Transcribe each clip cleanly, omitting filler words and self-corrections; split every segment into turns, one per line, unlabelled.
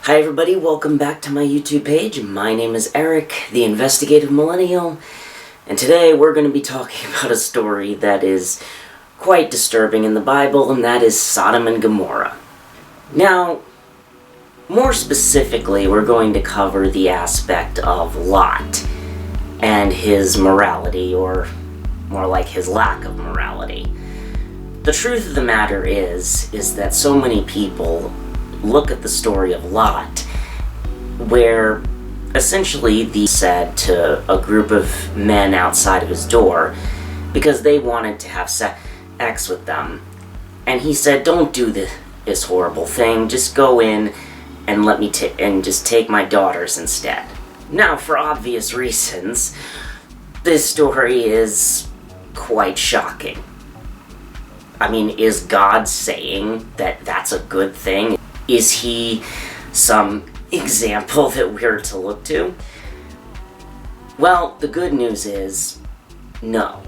Hi everybody, welcome back to my YouTube page. My name is Eric, the Investigative Millennial, and today we're going to be talking about a story that is quite disturbing in the Bible, and that is Sodom and Gomorrah. Now, more specifically, we're going to cover the aspect of Lot and his morality, or more like his lack of morality. The truth of the matter is that so many people look at the story of Lot, where essentially he said to a group of men outside of his door because they wanted to have sex with them, and he said, "Don't do this horrible thing. Just go in and let me and just take my daughters instead." Now, for obvious reasons, this story is quite shocking. I mean, is God saying that that's a good thing? Is he some example that we're to look to? Well, the good news is no,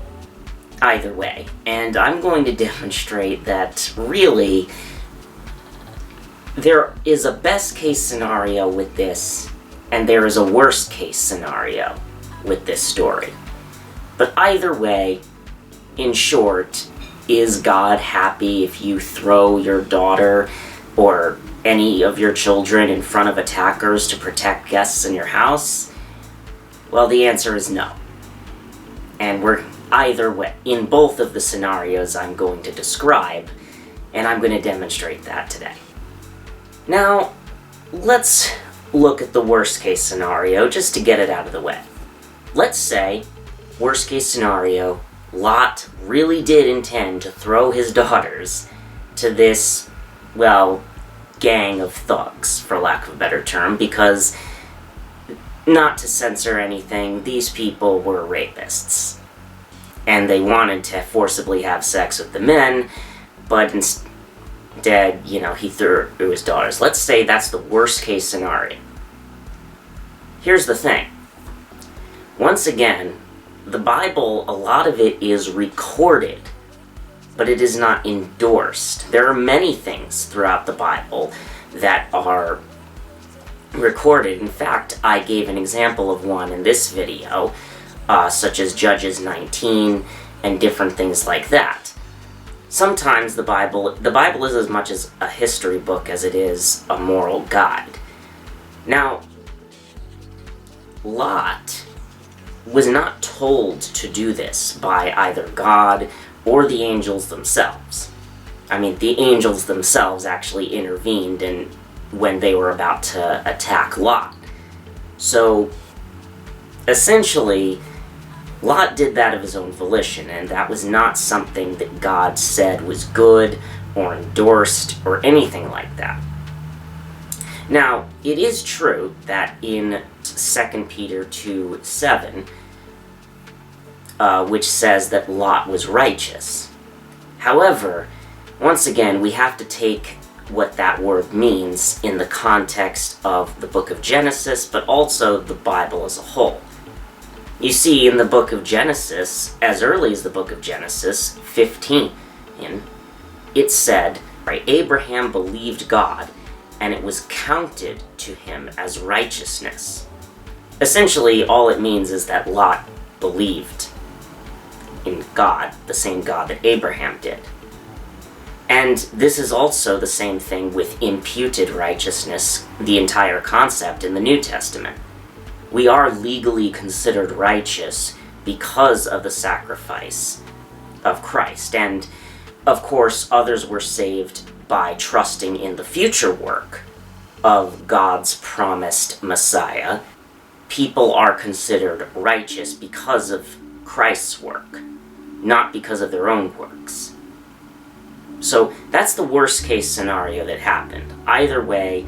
either way. And I'm going to demonstrate that really there is a best case scenario with this, and there is a worst case scenario with this story. But either way, in short, is God happy if you throw your daughter or any of your children in front of attackers to protect guests in your house? Well, the answer is no. And we're either way, in both of the scenarios I'm going to describe, and I'm going to demonstrate that today. Now, let's look at the worst case scenario just to get it out of the way. Let's say, worst case scenario, Lot really did intend to throw his daughters to this, well, gang of thugs, for lack of a better term, because, not to censor anything, these people were rapists. And they wanted to forcibly have sex with the men, but instead, he threw his daughters. Let's say that's the worst case scenario. Here's the thing. Once again, the Bible, a lot of it is recorded, but it is not endorsed. There are many things throughout the Bible that are recorded. In fact, I gave an example of one in this video, such as Judges 19 and different things like that. Sometimes the Bible is as much as a history book as it is a moral guide. Now, Lot was not told to do this by either God or the angels themselves. I mean, the angels themselves actually intervened when they were about to attack Lot. So, essentially, Lot did that of his own volition, and that was not something that God said was good or endorsed or anything like that. Now, it is true that in 2 Peter 2:7, which says that Lot was righteous. However, once again, we have to take what that word means in the context of the book of Genesis, but also the Bible as a whole. You see, in the book of Genesis, as early as the book of Genesis 15, it said, Abraham believed God, and it was counted to him as righteousness. Essentially, all it means is that Lot believed in God, the same God that Abraham did. And this is also the same thing with imputed righteousness, the entire concept in the New Testament. We are legally considered righteous because of the sacrifice of Christ. And, of course, others were saved by trusting in the future work of God's promised Messiah. People are considered righteous because of Christ's work, not because of their own works. So that's the worst case scenario that happened. Either way,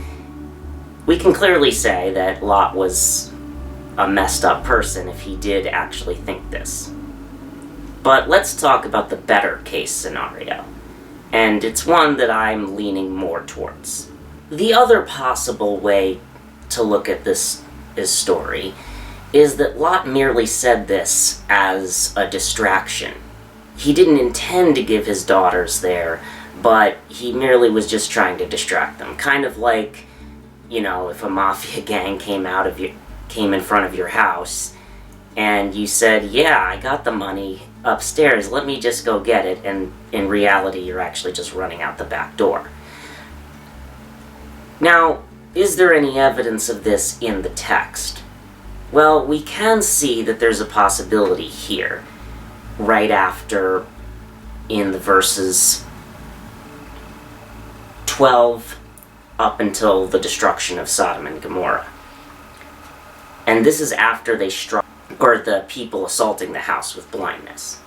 we can clearly say that Lot was a messed up person if he did actually think this. But let's talk about the better case scenario, and it's one that I'm leaning more towards. The other possible way to look at this story is that Lot merely said this as a distraction. He didn't intend to give his daughters there, but he merely was just trying to distract them. Kind of like you know, if a mafia gang came in front of your house, and you said, yeah, I got the money upstairs, let me just go get it, and in reality you're actually just running out the back door. Now, is there any evidence of this in the text? Well, we can see that there's a possibility here, right after, in the verses 12 up until the destruction of Sodom and Gomorrah. And this is after they struck, or the people assaulting the house with blindness.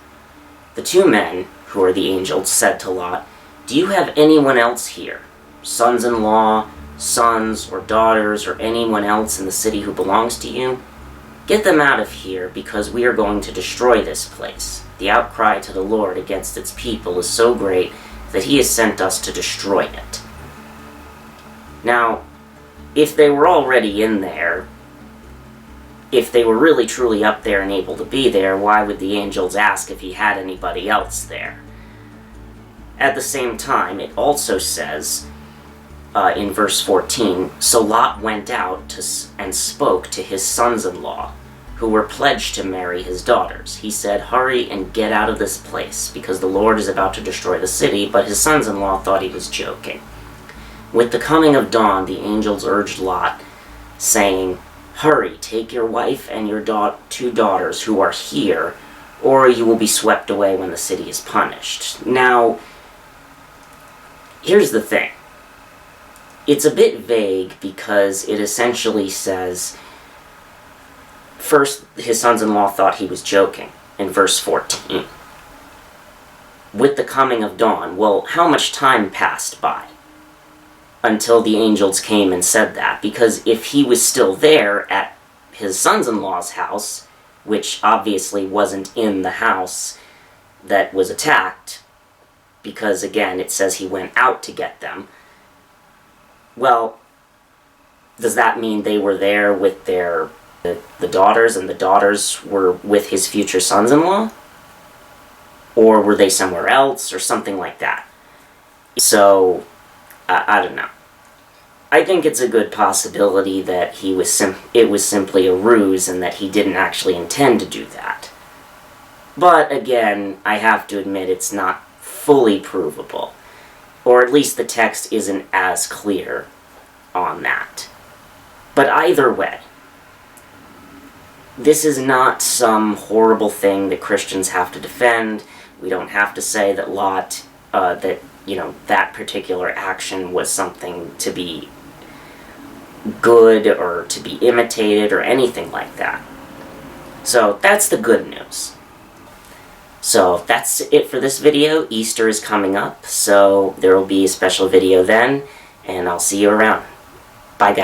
The two men, who are the angels, said to Lot, "Do you have anyone else here, sons-in-law, sons or daughters, or anyone else in the city who belongs to you? Get them out of here, because we are going to destroy this place. The outcry to the Lord against its people is so great that he has sent us to destroy it." Now, if they were already in there, if they were really truly up there and able to be there, why would the angels ask if he had anybody else there? At the same time, it also says, in verse 14, "So Lot went out and spoke to his sons-in-law, who were pledged to marry his daughters. He said, 'Hurry and get out of this place, because the Lord is about to destroy the city,' but his sons-in-law thought he was joking. With the coming of dawn, the angels urged Lot, saying, 'Hurry, take your wife and your two daughters who are here, or you will be swept away when the city is punished.'" Now, here's the thing. It's a bit vague because it essentially says, first, his sons-in-law thought he was joking, in verse 14. With the coming of dawn, well, how much time passed by until the angels came and said that? Because if he was still there at his sons-in-law's house, which obviously wasn't in the house that was attacked, because again, it says he went out to get them, well, does that mean they were there with the daughters, and the daughters were with his future sons-in-law? Or were they somewhere else, or something like that? So, I don't know. I think it's a good possibility that it was simply a ruse and that he didn't actually intend to do that. But again, I have to admit it's not fully provable. Or at least the text isn't as clear on that. But either way, this is not some horrible thing that Christians have to defend. We don't have to say that Lot, that particular action was something to be good or to be imitated or anything like that. So that's the good news. So that's it for this video. Easter is coming up, so there will be a special video then, and I'll see you around. Bye, guys.